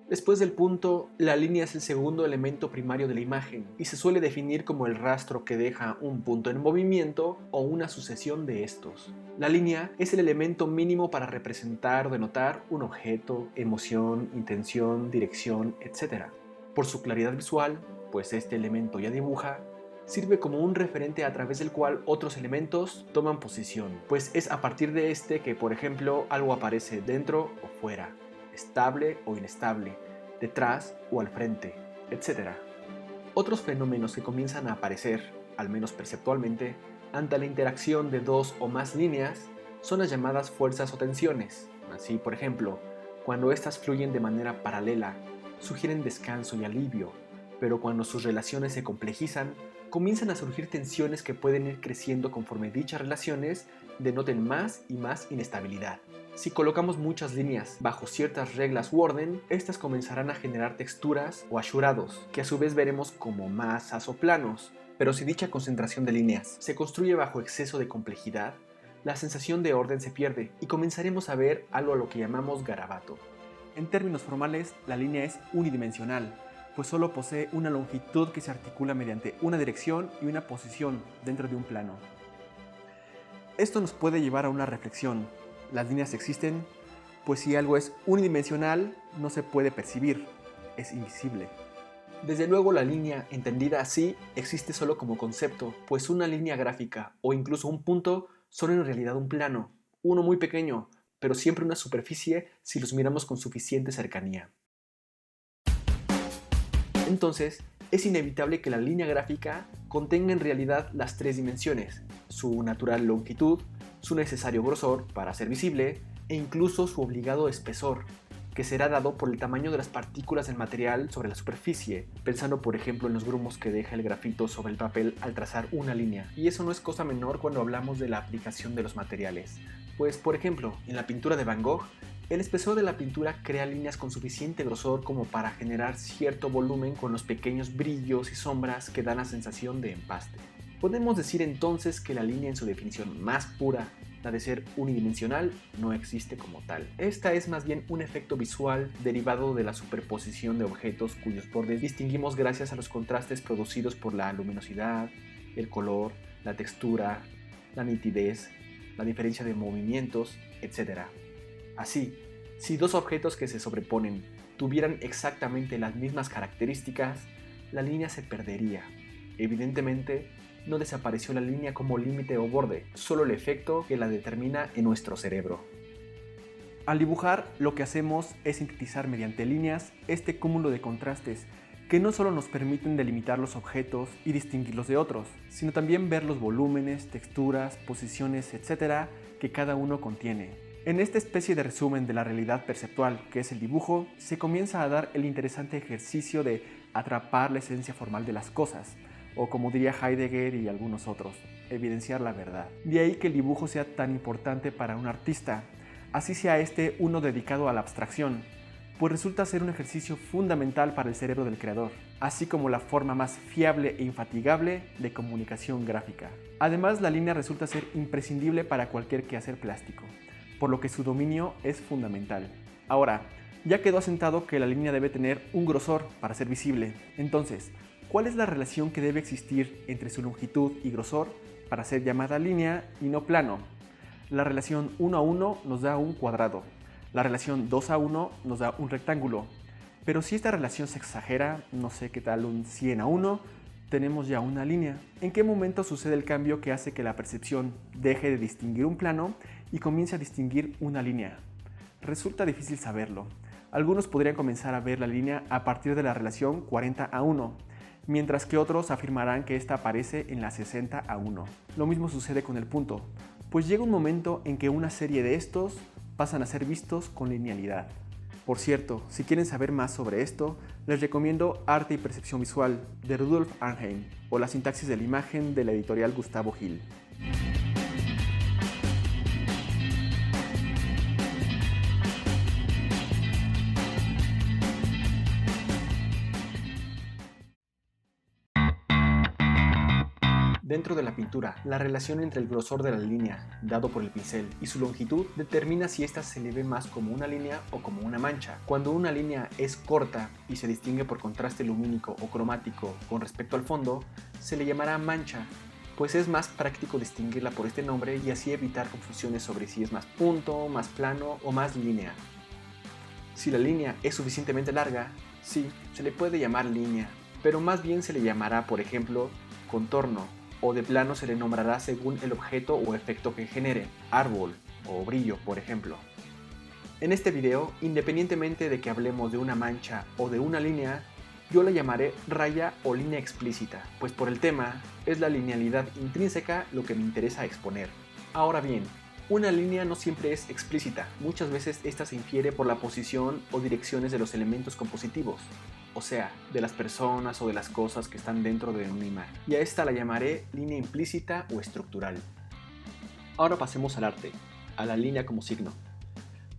Después del punto, la línea es el segundo elemento primario de la imagen y se suele definir como el rastro que deja un punto en movimiento o una sucesión de estos. La línea es el elemento mínimo para representar o denotar un objeto, emoción, intención, dirección, etc. Por su claridad visual, pues este elemento ya dibuja, sirve como un referente a través del cual otros elementos toman posición, pues es a partir de este que, por ejemplo, algo aparece dentro o fuera, estable o inestable, detrás o al frente, etc. Otros fenómenos que comienzan a aparecer, al menos perceptualmente, ante la interacción de dos o más líneas son las llamadas fuerzas o tensiones. Así, por ejemplo, cuando éstas fluyen de manera paralela, sugieren descanso y alivio, pero cuando sus relaciones se complejizan, comienzan a surgir tensiones que pueden ir creciendo conforme dichas relaciones denoten más y más inestabilidad. Si colocamos muchas líneas bajo ciertas reglas u orden, estas comenzarán a generar texturas o ashurados, que a su vez veremos como masas o planos. Pero si dicha concentración de líneas se construye bajo exceso de complejidad, la sensación de orden se pierde y comenzaremos a ver algo a lo que llamamos garabato. En términos formales, la línea es unidimensional, pues solo posee una longitud que se articula mediante una dirección y una posición dentro de un plano. Esto nos puede llevar a una reflexión. ¿Las líneas existen? Pues si algo es unidimensional, no se puede percibir, es invisible. Desde luego la línea, entendida así, existe solo como concepto, pues una línea gráfica o incluso un punto son en realidad un plano, uno muy pequeño, pero siempre una superficie si los miramos con suficiente cercanía. Entonces, es inevitable que la línea gráfica contenga en realidad las tres dimensiones, su natural longitud, su necesario grosor para ser visible e incluso su obligado espesor, que será dado por el tamaño de las partículas del material sobre la superficie, pensando por ejemplo en los grumos que deja el grafito sobre el papel al trazar una línea. Y eso no es cosa menor cuando hablamos de la aplicación de los materiales, pues por ejemplo, en la pintura de Van Gogh, el espesor de la pintura crea líneas con suficiente grosor como para generar cierto volumen con los pequeños brillos y sombras que dan la sensación de empaste. Podemos decir entonces que la línea en su definición más pura, la de ser unidimensional, no existe como tal. Esta es más bien un efecto visual derivado de la superposición de objetos cuyos bordes distinguimos gracias a los contrastes producidos por la luminosidad, el color, la textura, la nitidez, la diferencia de movimientos, etc. Así, si dos objetos que se sobreponen tuvieran exactamente las mismas características, la línea se perdería. Evidentemente, no desapareció la línea como límite o borde, solo el efecto que la determina en nuestro cerebro. Al dibujar, lo que hacemos es sintetizar mediante líneas este cúmulo de contrastes que no solo nos permiten delimitar los objetos y distinguirlos de otros, sino también ver los volúmenes, texturas, posiciones, etc. que cada uno contiene. En esta especie de resumen de la realidad perceptual que es el dibujo, se comienza a dar el interesante ejercicio de atrapar la esencia formal de las cosas, o como diría Heidegger y algunos otros, evidenciar la verdad. De ahí que el dibujo sea tan importante para un artista, así sea este uno dedicado a la abstracción, pues resulta ser un ejercicio fundamental para el cerebro del creador, así como la forma más fiable e infatigable de comunicación gráfica. Además, la línea resulta ser imprescindible para cualquier quehacer plástico, por lo que su dominio es fundamental. Ahora, ya quedó asentado que la línea debe tener un grosor para ser visible. Entonces, ¿cuál es la relación que debe existir entre su longitud y grosor para ser llamada línea y no plano? La relación 1 a 1 nos da un cuadrado. La relación 2 a 1 nos da un rectángulo. Pero si esta relación se exagera, no sé qué tal un 100 a 1, tenemos ya una línea. ¿En qué momento sucede el cambio que hace que la percepción deje de distinguir un plano y comience a distinguir una línea? Resulta difícil saberlo. Algunos podrían comenzar a ver la línea a partir de la relación 40 a 1, mientras que otros afirmarán que esta aparece en la 60 a 1. Lo mismo sucede con el punto, pues llega un momento en que una serie de estos pasan a ser vistos con linealidad. Por cierto, si quieren saber más sobre esto, les recomiendo Arte y Percepción Visual de Rudolf Arnheim o La sintaxis de la imagen de la editorial Gustavo Gil. Dentro de la pintura, la relación entre el grosor de la línea, dado por el pincel, y su longitud determina si ésta se le ve más como una línea o como una mancha. Cuando una línea es corta y se distingue por contraste lumínico o cromático con respecto al fondo, se le llamará mancha, pues es más práctico distinguirla por este nombre y así evitar confusiones sobre si es más punto, más plano o más línea. Si la línea es suficientemente larga, sí, se le puede llamar línea, pero más bien se le llamará, por ejemplo, contorno, o de plano se le nombrará según el objeto o efecto que genere, árbol o brillo, por ejemplo. En este video, independientemente de que hablemos de una mancha o de una línea, yo la llamaré raya o línea explícita, pues por el tema es la linealidad intrínseca lo que me interesa exponer. Ahora bien, una línea no siempre es explícita, muchas veces esta se infiere por la posición o direcciones de los elementos compositivos, o sea, de las personas o de las cosas que están dentro de una imagen. Y a esta la llamaré línea implícita o estructural. Ahora pasemos al arte, a la línea como signo.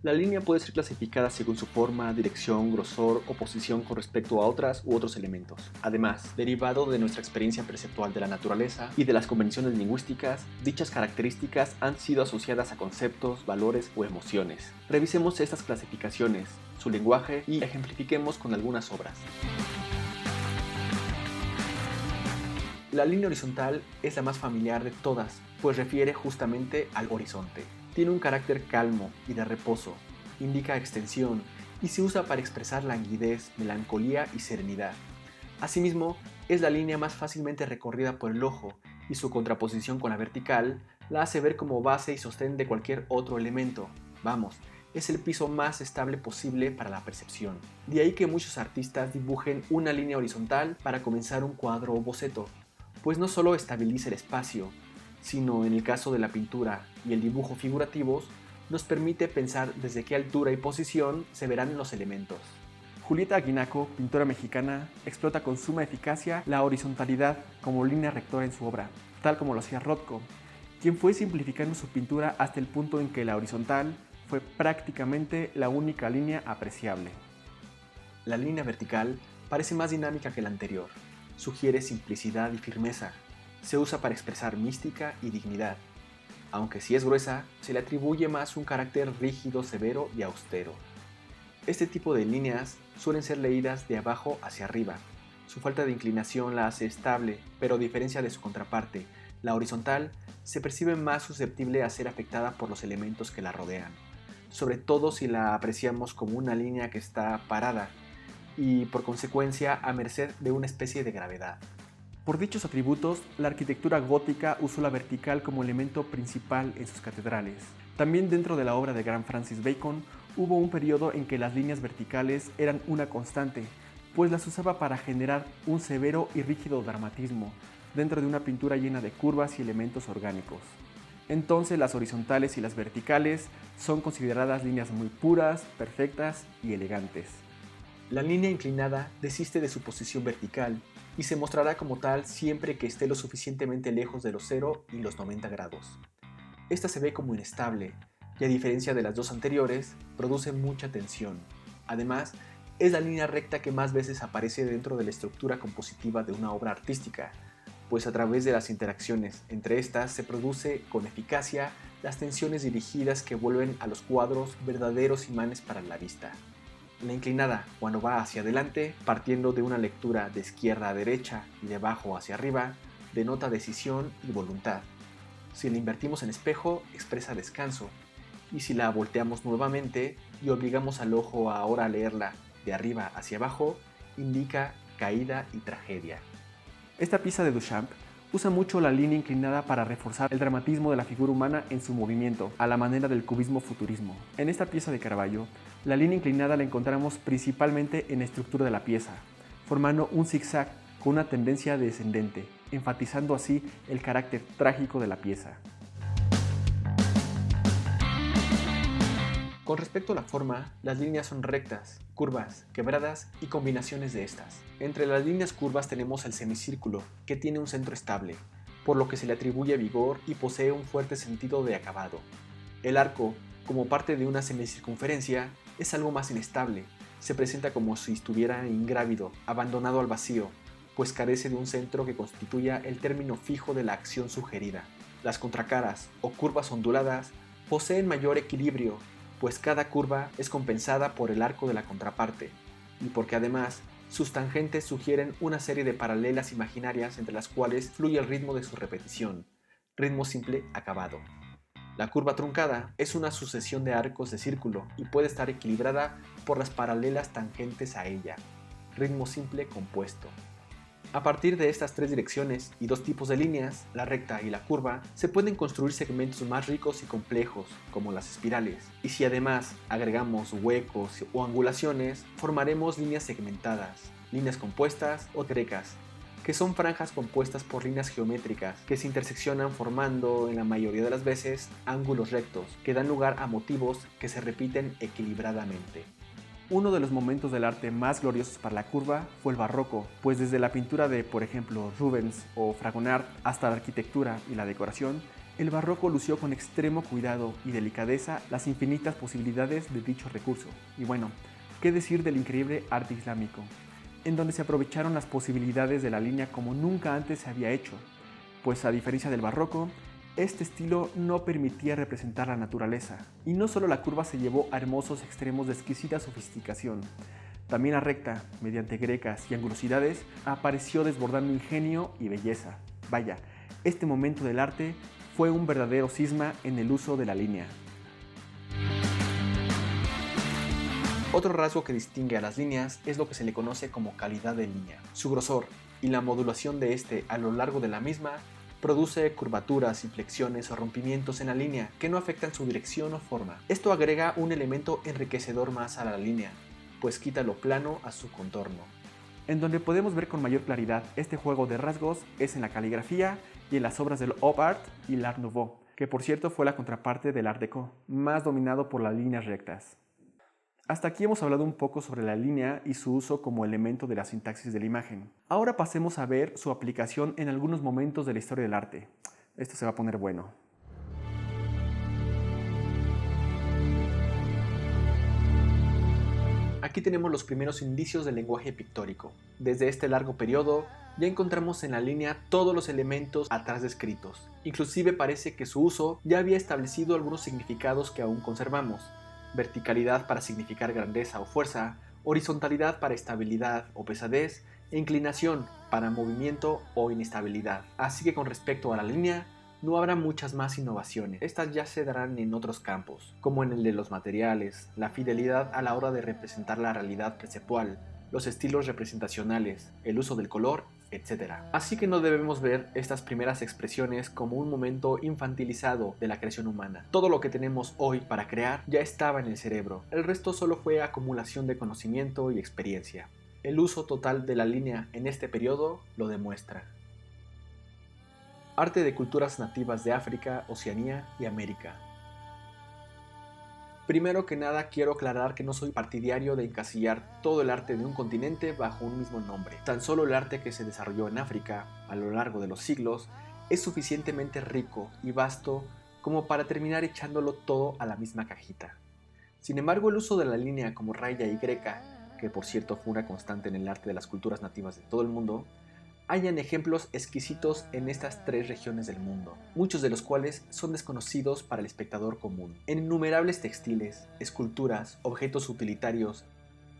La línea puede ser clasificada según su forma, dirección, grosor o posición con respecto a otras u otros elementos. Además, derivado de nuestra experiencia perceptual de la naturaleza y de las convenciones lingüísticas, dichas características han sido asociadas a conceptos, valores o emociones. Revisemos estas clasificaciones, su lenguaje y ejemplifiquemos con algunas obras. La línea horizontal es la más familiar de todas, pues refiere justamente al horizonte. Tiene un carácter calmo y de reposo, indica extensión y se usa para expresar languidez, melancolía y serenidad. Asimismo, es la línea más fácilmente recorrida por el ojo y su contraposición con la vertical la hace ver como base y sostén de cualquier otro elemento. Vamos, es el piso más estable posible para la percepción. De ahí que muchos artistas dibujen una línea horizontal para comenzar un cuadro o boceto, pues no solo estabiliza el espacio, sino en el caso de la pintura y el dibujo figurativos, nos permite pensar desde qué altura y posición se verán los elementos. Julieta Aguinaco, pintora mexicana, explota con suma eficacia la horizontalidad como línea rectora en su obra, tal como lo hacía Rothko, quien fue simplificando su pintura hasta el punto en que la horizontal fue prácticamente la única línea apreciable. La línea vertical parece más dinámica que la anterior, sugiere simplicidad y firmeza. Se usa para expresar mística y dignidad. Aunque si es gruesa, se le atribuye más un carácter rígido, severo y austero. Este tipo de líneas suelen ser leídas de abajo hacia arriba. Su falta de inclinación la hace estable, pero a diferencia de su contraparte, la horizontal, se percibe más susceptible a ser afectada por los elementos que la rodean, sobre todo si la apreciamos como una línea que está parada y por consecuencia a merced de una especie de gravedad. Por dichos atributos, la arquitectura gótica usó la vertical como elemento principal en sus catedrales. También dentro de la obra de Gran Francis Bacon, hubo un periodo en que las líneas verticales eran una constante, pues las usaba para generar un severo y rígido dramatismo dentro de una pintura llena de curvas y elementos orgánicos. Entonces las horizontales y las verticales son consideradas líneas muy puras, perfectas y elegantes. La línea inclinada desiste de su posición vertical y se mostrará como tal siempre que esté lo suficientemente lejos de los 0 y los 90 grados. Esta se ve como inestable y a diferencia de las dos anteriores, produce mucha tensión. Además, es la línea recta que más veces aparece dentro de la estructura compositiva de una obra artística, pues a través de las interacciones entre estas se produce con eficacia las tensiones dirigidas que vuelven a los cuadros verdaderos imanes para la vista. La inclinada, cuando va hacia adelante, partiendo de una lectura de izquierda a derecha y de abajo hacia arriba, denota decisión y voluntad. Si la invertimos en espejo, expresa descanso, y si la volteamos nuevamente y obligamos al ojo ahora a leerla de arriba hacia abajo, indica caída y tragedia. Esta pieza de Duchamp usa mucho la línea inclinada para reforzar el dramatismo de la figura humana en su movimiento, a la manera del cubismo futurismo. En esta pieza de Caravaggio, la línea inclinada la encontramos principalmente en la estructura de la pieza, formando un zigzag con una tendencia descendente, enfatizando así el carácter trágico de la pieza. Con respecto a la forma, las líneas son rectas, curvas, quebradas y combinaciones de estas. Entre las líneas curvas tenemos el semicírculo, que tiene un centro estable, por lo que se le atribuye vigor y posee un fuerte sentido de acabado. El arco, como parte de una semicircunferencia, es algo más inestable, se presenta como si estuviera ingrávido, abandonado al vacío, pues carece de un centro que constituya el término fijo de la acción sugerida. Las contracaras o curvas onduladas poseen mayor equilibrio, pues cada curva es compensada por el arco de la contraparte, y porque además sus tangentes sugieren una serie de paralelas imaginarias entre las cuales fluye el ritmo de su repetición, ritmo simple acabado. La curva truncada es una sucesión de arcos de círculo y puede estar equilibrada por las paralelas tangentes a ella, ritmo simple compuesto. A partir de estas tres direcciones y dos tipos de líneas, la recta y la curva, se pueden construir segmentos más ricos y complejos, como las espirales. Y si además agregamos huecos o angulaciones, formaremos líneas segmentadas, líneas compuestas o grecas, que son franjas compuestas por líneas geométricas que se interseccionan formando, en la mayoría de las veces, ángulos rectos, que dan lugar a motivos que se repiten equilibradamente. Uno de los momentos del arte más gloriosos para la curva fue el barroco, pues desde la pintura de, por ejemplo, Rubens o Fragonard hasta la arquitectura y la decoración, el barroco lució con extremo cuidado y delicadeza las infinitas posibilidades de dicho recurso. Y bueno, ¿qué decir del increíble arte islámico? En donde se aprovecharon las posibilidades de la línea como nunca antes se había hecho, pues a diferencia del barroco, este estilo no permitía representar la naturaleza, y no solo la curva se llevó a hermosos extremos de exquisita sofisticación, también la recta, mediante grecas y angulosidades, apareció desbordando ingenio y belleza. Vaya, este momento del arte fue un verdadero cisma en el uso de la línea. Otro rasgo que distingue a las líneas es lo que se le conoce como calidad de línea. Su grosor y la modulación de este a lo largo de la misma produce curvaturas, inflexiones o rompimientos en la línea que no afectan su dirección o forma. Esto agrega un elemento enriquecedor más a la línea, pues quita lo plano a su contorno. En donde podemos ver con mayor claridad este juego de rasgos es en la caligrafía y en las obras del Op Art y l'Art Nouveau, que por cierto fue la contraparte del Art Deco, más dominado por las líneas rectas. Hasta aquí hemos hablado un poco sobre la línea y su uso como elemento de la sintaxis de la imagen. Ahora pasemos a ver su aplicación en algunos momentos de la historia del arte. Esto se va a poner bueno. Aquí tenemos los primeros indicios del lenguaje pictórico. Desde este largo periodo ya encontramos en la línea todos los elementos atrás descritos. Inclusive parece que su uso ya había establecido algunos significados que aún conservamos. Verticalidad para significar grandeza o fuerza, horizontalidad para estabilidad o pesadez, e inclinación para movimiento o inestabilidad. Así que con respecto a la línea, no habrá muchas más innovaciones. Estas ya se darán en otros campos, como en el de los materiales, la fidelidad a la hora de representar la realidad perceptual, los estilos representacionales, el uso del color, etc. Así que no debemos ver estas primeras expresiones como un momento infantilizado de la creación humana. Todo lo que tenemos hoy para crear ya estaba en el cerebro. El resto solo fue acumulación de conocimiento y experiencia. El uso total de la línea en este periodo lo demuestra. Arte de culturas nativas de África, Oceanía y América. Primero que nada quiero aclarar que no soy partidario de encasillar todo el arte de un continente bajo un mismo nombre. Tan solo el arte que se desarrolló en África a lo largo de los siglos es suficientemente rico y vasto como para terminar echándolo todo a la misma cajita. Sin embargo, el uso de la línea como raya y greca, que por cierto fue una constante en el arte de las culturas nativas de todo el mundo, hayan ejemplos exquisitos en estas tres regiones del mundo, muchos de los cuales son desconocidos para el espectador común. En innumerables textiles, esculturas, objetos utilitarios,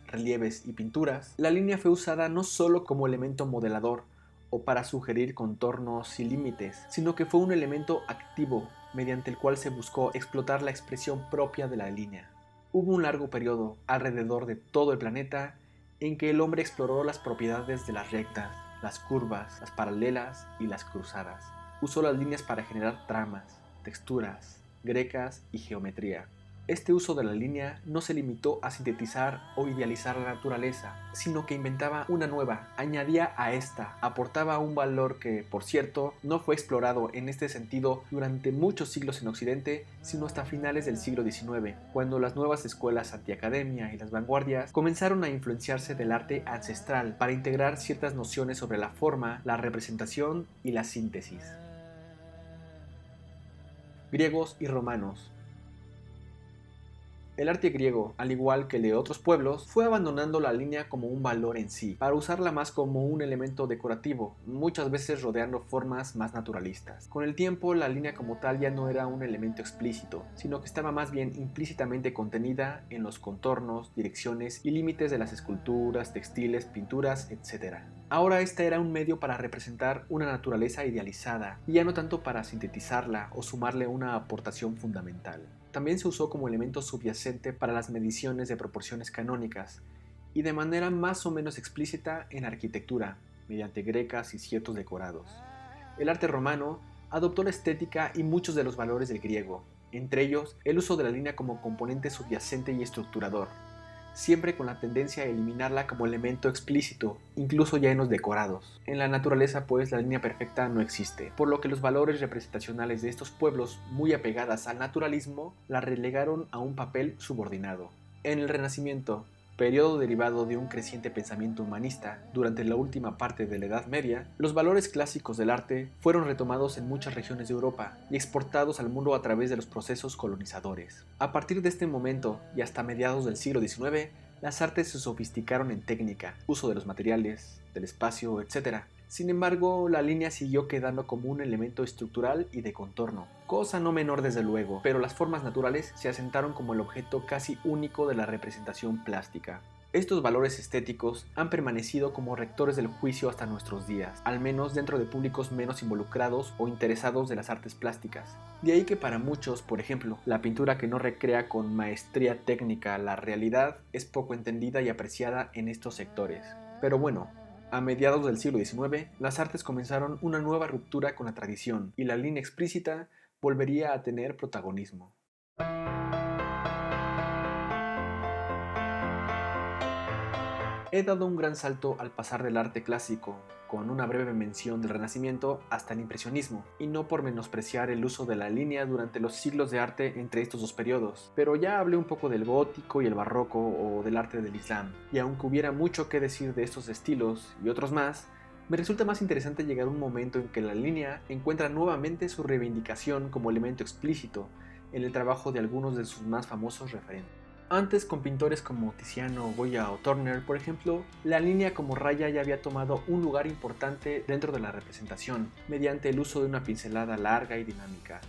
relieves y pinturas, la línea fue usada no solo como elemento modelador o para sugerir contornos y límites, sino que fue un elemento activo mediante el cual se buscó explotar la expresión propia de la línea. Hubo un largo periodo alrededor de todo el planeta en que el hombre exploró las propiedades de las rectas, las curvas, las paralelas y las cruzadas. Usó las líneas para generar tramas, texturas, grecas y geometría. Este uso de la línea no se limitó a sintetizar o idealizar la naturaleza, sino que inventaba una nueva, añadía a esta, aportaba un valor que, por cierto, no fue explorado en este sentido durante muchos siglos en Occidente, sino hasta finales del siglo XIX, cuando las nuevas escuelas antiacademia y las vanguardias comenzaron a influenciarse del arte ancestral para integrar ciertas nociones sobre la forma, la representación y la síntesis. Griegos y romanos. El arte griego, al igual que el de otros pueblos, fue abandonando la línea como un valor en sí, para usarla más como un elemento decorativo, muchas veces rodeando formas más naturalistas. Con el tiempo, la línea como tal ya no era un elemento explícito, sino que estaba más bien implícitamente contenida en los contornos, direcciones y límites de las esculturas, textiles, pinturas, etc. Ahora esta era un medio para representar una naturaleza idealizada, y ya no tanto para sintetizarla o sumarle una aportación fundamental. También se usó como elemento subyacente para las mediciones de proporciones canónicas, y de manera más o menos explícita en arquitectura, mediante grecas y ciertos decorados. El arte romano adoptó la estética y muchos de los valores del griego, entre ellos el uso de la línea como componente subyacente y estructurador, siempre con la tendencia a eliminarla como elemento explícito, incluso ya en los decorados. En la naturaleza, pues, la línea perfecta no existe, por lo que los valores representacionales de estos pueblos, muy apegadas al naturalismo, la relegaron a un papel subordinado. En el Renacimiento, periodo derivado de un creciente pensamiento humanista durante la última parte de la Edad Media, los valores clásicos del arte fueron retomados en muchas regiones de Europa y exportados al mundo a través de los procesos colonizadores. A partir de este momento y hasta mediados del siglo XIX, las artes se sofisticaron en técnica, uso de los materiales, del espacio, etc. Sin embargo, la línea siguió quedando como un elemento estructural y de contorno, cosa no menor desde luego, pero las formas naturales se asentaron como el objeto casi único de la representación plástica. Estos valores estéticos han permanecido como rectores del juicio hasta nuestros días, al menos dentro de públicos menos involucrados o interesados de las artes plásticas. De ahí que para muchos, por ejemplo, la pintura que no recrea con maestría técnica la realidad es poco entendida y apreciada en estos sectores. Pero bueno, a mediados del siglo XIX, las artes comenzaron una nueva ruptura con la tradición y la línea explícita volvería a tener protagonismo. He dado un gran salto al pasar del arte clásico, con una breve mención del Renacimiento, hasta el impresionismo, y no por menospreciar el uso de la línea durante los siglos de arte entre estos dos periodos, pero ya hablé un poco del gótico y el barroco o del arte del Islam, y aunque hubiera mucho que decir de estos estilos y otros más, me resulta más interesante llegar a un momento en que la línea encuentra nuevamente su reivindicación como elemento explícito en el trabajo de algunos de sus más famosos referentes. Antes, con pintores como Tiziano, Goya o Turner, por ejemplo, la línea como raya ya había tomado un lugar importante dentro de la representación, mediante el uso de una pincelada larga y dinámica,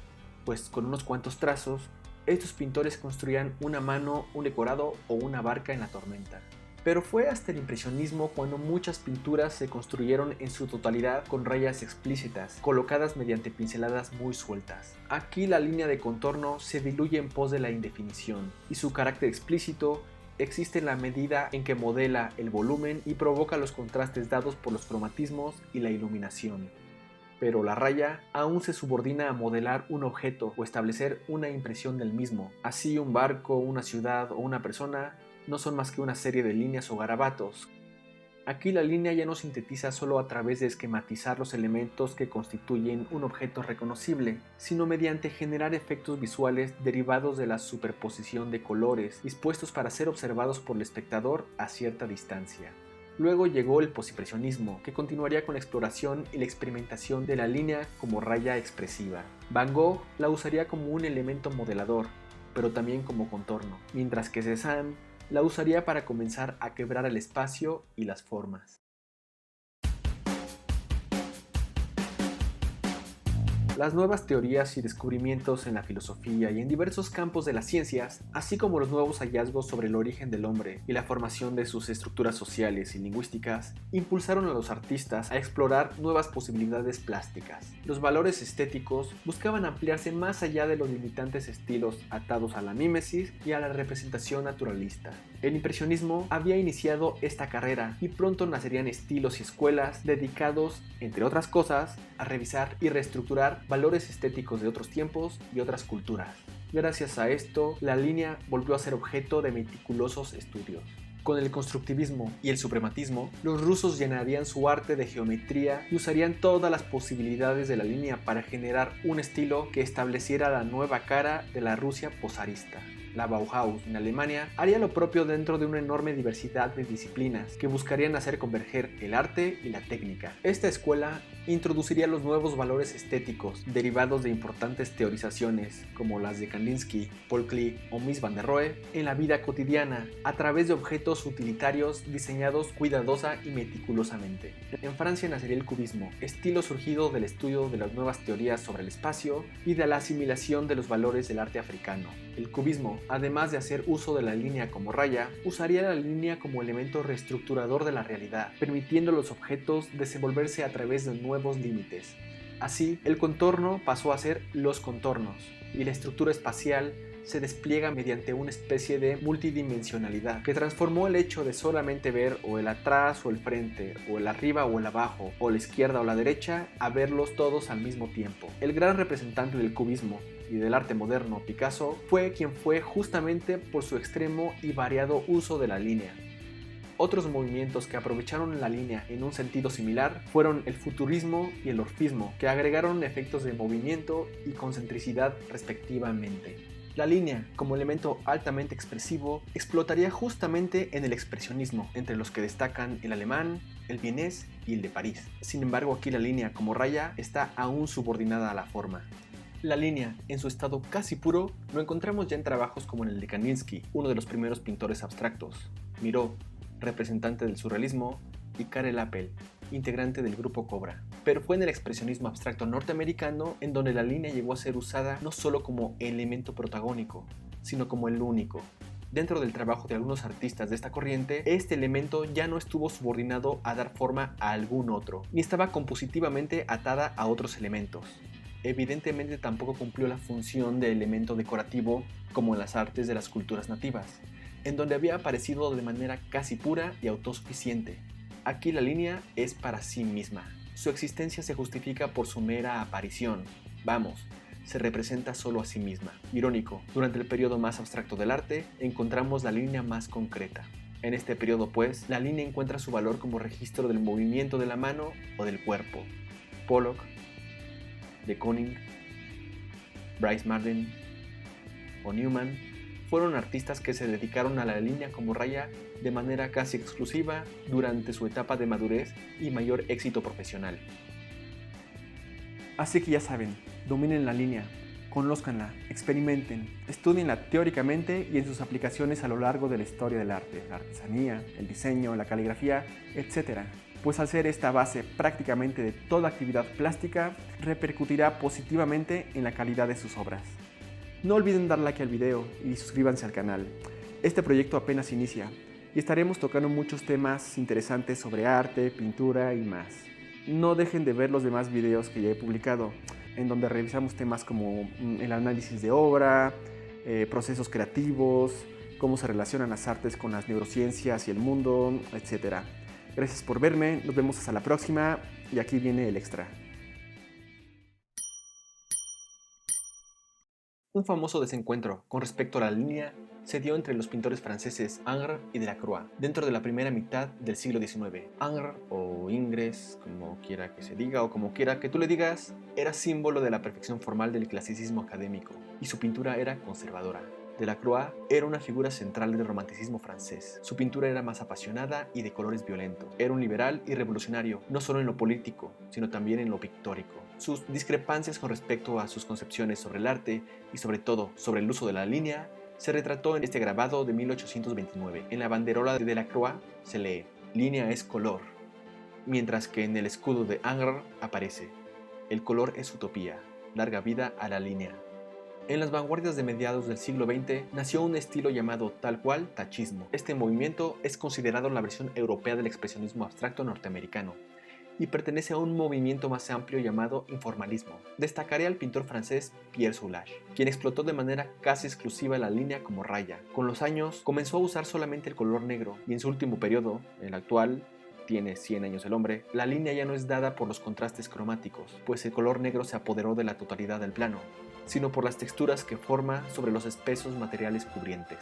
pues con unos cuantos trazos, estos pintores construían una mano, un decorado o una barca en la tormenta. Pero fue hasta el impresionismo cuando muchas pinturas se construyeron en su totalidad con rayas explícitas, colocadas mediante pinceladas muy sueltas. Aquí la línea de contorno se diluye en pos de la indefinición, y su carácter explícito existe en la medida en que modela el volumen y provoca los contrastes dados por los cromatismos y la iluminación. Pero la raya aún se subordina a modelar un objeto o establecer una impresión del mismo. Así un barco, una ciudad o una persona no son más que una serie de líneas o garabatos. Aquí la línea ya no sintetiza solo a través de esquematizar los elementos que constituyen un objeto reconocible, sino mediante generar efectos visuales derivados de la superposición de colores, dispuestos para ser observados por el espectador a cierta distancia. Luego llegó el posimpresionismo, que continuaría con la exploración y la experimentación de la línea como raya expresiva. Van Gogh la usaría como un elemento modelador, pero también como contorno, mientras que Cézanne la usaría para comenzar a quebrar el espacio y las formas. Las nuevas teorías y descubrimientos en la filosofía y en diversos campos de las ciencias, así como los nuevos hallazgos sobre el origen del hombre y la formación de sus estructuras sociales y lingüísticas, impulsaron a los artistas a explorar nuevas posibilidades plásticas. Los valores estéticos buscaban ampliarse más allá de los limitantes estilos atados a la mímesis y a la representación naturalista. El impresionismo había iniciado esta carrera y pronto nacerían estilos y escuelas dedicados, entre otras cosas, a revisar y reestructurar valores estéticos de otros tiempos y otras culturas. Gracias a esto, la línea volvió a ser objeto de meticulosos estudios. Con el constructivismo y el suprematismo, los rusos llenarían su arte de geometría y usarían todas las posibilidades de la línea para generar un estilo que estableciera la nueva cara de la Rusia posarista. La Bauhaus en Alemania haría lo propio dentro de una enorme diversidad de disciplinas que buscarían hacer converger el arte y la técnica. Esta escuela introduciría los nuevos valores estéticos derivados de importantes teorizaciones como las de Kandinsky, Paul Klee o Mies van der Rohe en la vida cotidiana a través de objetos utilitarios diseñados cuidadosa y meticulosamente. En Francia nacería el cubismo, estilo surgido del estudio de las nuevas teorías sobre el espacio y de la asimilación de los valores del arte africano. El cubismo, además de hacer uso de la línea como raya, usaría la línea como elemento reestructurador de la realidad, permitiendo a los objetos desenvolverse a través de nuevos límites. Así, el contorno pasó a ser los contornos, y la estructura espacial se despliega mediante una especie de multidimensionalidad que transformó el hecho de solamente ver o el atrás o el frente, o el arriba o el abajo, o la izquierda o la derecha, a verlos todos al mismo tiempo. El gran representante del cubismo y del arte moderno, Picasso, fue quien fue justamente por su extremo y variado uso de la línea. Otros movimientos que aprovecharon la línea en un sentido similar fueron el futurismo y el orfismo, que agregaron efectos de movimiento y concentricidad respectivamente. La línea, como elemento altamente expresivo, explotaría justamente en el expresionismo, entre los que destacan el alemán, el vienés y el de París. Sin embargo, aquí la línea como raya está aún subordinada a la forma. La línea, en su estado casi puro, lo encontramos ya en trabajos como en el de Kandinsky, uno de los primeros pintores abstractos, Miró, representante del surrealismo, y Karel Appel, integrante del grupo Cobra. Pero fue en el expresionismo abstracto norteamericano en donde la línea llegó a ser usada no solo como elemento protagónico, sino como el único. Dentro del trabajo de algunos artistas de esta corriente, este elemento ya no estuvo subordinado a dar forma a algún otro, ni estaba compositivamente atada a otros elementos. Evidentemente tampoco cumplió la función de elemento decorativo como en las artes de las culturas nativas, en donde había aparecido de manera casi pura y autosuficiente. Aquí la línea es para sí misma. Su existencia se justifica por su mera aparición. Vamos, se representa solo a sí misma. Irónico, durante el periodo más abstracto del arte, encontramos la línea más concreta. En este periodo, pues, la línea encuentra su valor como registro del movimiento de la mano o del cuerpo. Pollock, de Kooning, Bryce Marden o Newman fueron artistas que se dedicaron a la línea como raya de manera casi exclusiva durante su etapa de madurez y mayor éxito profesional. Así que ya saben, dominen la línea, conózcanla, experimenten, estudienla teóricamente y en sus aplicaciones a lo largo de la historia del arte, la artesanía, el diseño, la caligrafía, etc. Pues al ser esta base prácticamente de toda actividad plástica, repercutirá positivamente en la calidad de sus obras. No olviden dar like al video y suscríbanse al canal. Este proyecto apenas inicia y estaremos tocando muchos temas interesantes sobre arte, pintura y más. No dejen de ver los demás videos que ya he publicado, en donde revisamos temas como el análisis de obra, procesos creativos, cómo se relacionan las artes con las neurociencias y el mundo, etc. Gracias por verme, nos vemos hasta la próxima y aquí viene el extra. Un famoso desencuentro con respecto a la línea se dio entre los pintores franceses Ingres y Delacroix dentro de la primera mitad del siglo XIX. Ingres, o Ingres, como quiera que se diga o como quiera que tú le digas, era símbolo de la perfección formal del clasicismo académico y su pintura era conservadora. Delacroix era una figura central del romanticismo francés. Su pintura era más apasionada y de colores violentos. Era un liberal y revolucionario, no solo en lo político, sino también en lo pictórico. Sus discrepancias con respecto a sus concepciones sobre el arte y sobre todo sobre el uso de la línea se retrató en este grabado de 1829. En la banderola de Delacroix se lee: "Línea es color", mientras que en el escudo de Ingres aparece: "El color es utopía, larga vida a la línea". En las vanguardias de mediados del siglo XX nació un estilo llamado tal cual tachismo. Este movimiento es considerado la versión europea del expresionismo abstracto norteamericano y pertenece a un movimiento más amplio llamado informalismo. Destacaré al pintor francés Pierre Soulages, quien explotó de manera casi exclusiva la línea como raya. Con los años comenzó a usar solamente el color negro y en su último periodo, el actual, tiene 100 años el hombre, la línea ya no es dada por los contrastes cromáticos, pues el color negro se apoderó de la totalidad del plano, sino por las texturas que forma sobre los espesos materiales cubrientes.